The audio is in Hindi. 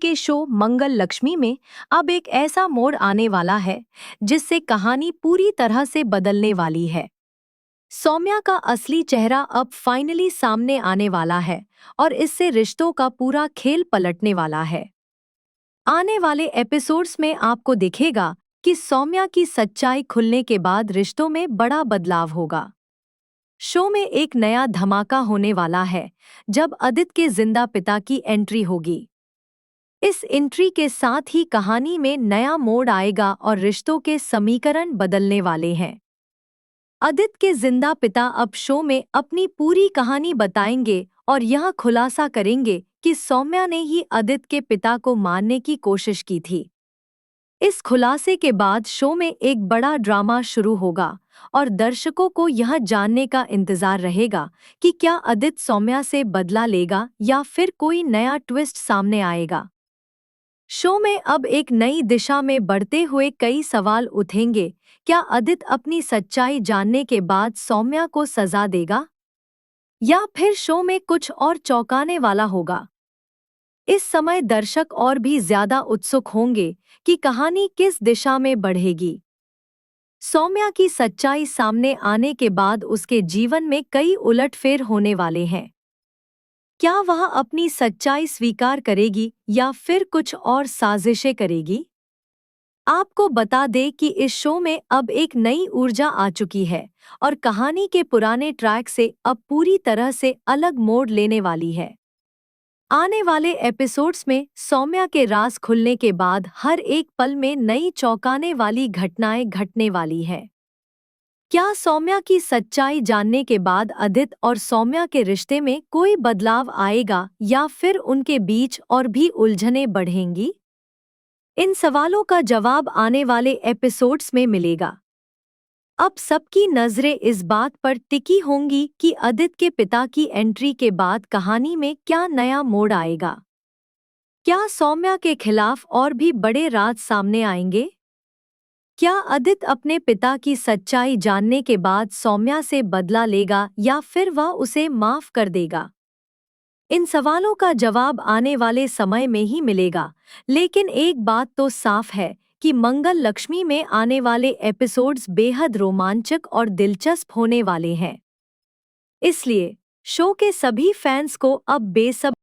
के शो मंगल लक्ष्मी में अब एक ऐसा मोड़ आने वाला है जिससे कहानी पूरी तरह से बदलने वाली है। सौम्या का असली चेहरा अब फाइनली सामने आने वाला है और इससे रिश्तों का पूरा खेल पलटने वाला है। आने वाले एपिसोड्स में आपको दिखेगा कि सौम्या की सच्चाई खुलने के बाद रिश्तों में बड़ा बदलाव होगा। शो में एक नया धमाका होने वाला है जब आदित्य के जिंदा पिता की एंट्री होगी। इस एंट्री के साथ ही कहानी में नया मोड़ आएगा और रिश्तों के समीकरण बदलने वाले हैं। आदित्य के जिंदा पिता अब शो में अपनी पूरी कहानी बताएंगे और यह खुलासा करेंगे कि सौम्या ने ही आदित्य के पिता को मारने की कोशिश की थी। इस खुलासे के बाद शो में एक बड़ा ड्रामा शुरू होगा और दर्शकों को यह जानने का इंतजार रहेगा कि क्या आदित्य सौम्या से बदला लेगा या फिर कोई नया ट्विस्ट सामने आएगा। शो में अब एक नई दिशा में बढ़ते हुए कई सवाल उठेंगे। क्या आदित्य अपनी सच्चाई जानने के बाद सौम्या को सजा देगा या फिर शो में कुछ और चौंकाने वाला होगा। इस समय दर्शक और भी ज्यादा उत्सुक होंगे कि कहानी किस दिशा में बढ़ेगी। सौम्या की सच्चाई सामने आने के बाद उसके जीवन में कई उलटफेर होने वाले हैं। क्या वह अपनी सच्चाई स्वीकार करेगी या फिर कुछ और साजिशें करेगी? आपको बता दें कि इस शो में अब एक नई ऊर्जा आ चुकी है और कहानी के पुराने ट्रैक से अब पूरी तरह से अलग मोड़ लेने वाली है। आने वाले एपिसोड्स में सौम्या के राज खुलने के बाद हर एक पल में नई चौंकाने वाली घटनाएं घटने वाली है। क्या सौम्या की सच्चाई जानने के बाद आदित्य और सौम्या के रिश्ते में कोई बदलाव आएगा या फिर उनके बीच और भी उलझनें बढ़ेंगी? इन सवालों का जवाब आने वाले एपिसोड्स में मिलेगा। अब सबकी नजरें इस बात पर टिकी होंगी कि आदित्य के पिता की एंट्री के बाद कहानी में क्या नया मोड़ आएगा। क्या सौम्या के खिलाफ और भी बड़े राज सामने आएंगे? क्या आदित्य अपने पिता की सच्चाई जानने के बाद सौम्या से बदला लेगा या फिर वह उसे माफ कर देगा? इन सवालों का जवाब आने वाले समय में ही मिलेगा, लेकिन एक बात तो साफ है कि मंगल लक्ष्मी में आने वाले एपिसोड्स बेहद रोमांचक और दिलचस्प होने वाले हैं। इसलिए शो के सभी फैंस को अब बेसब्री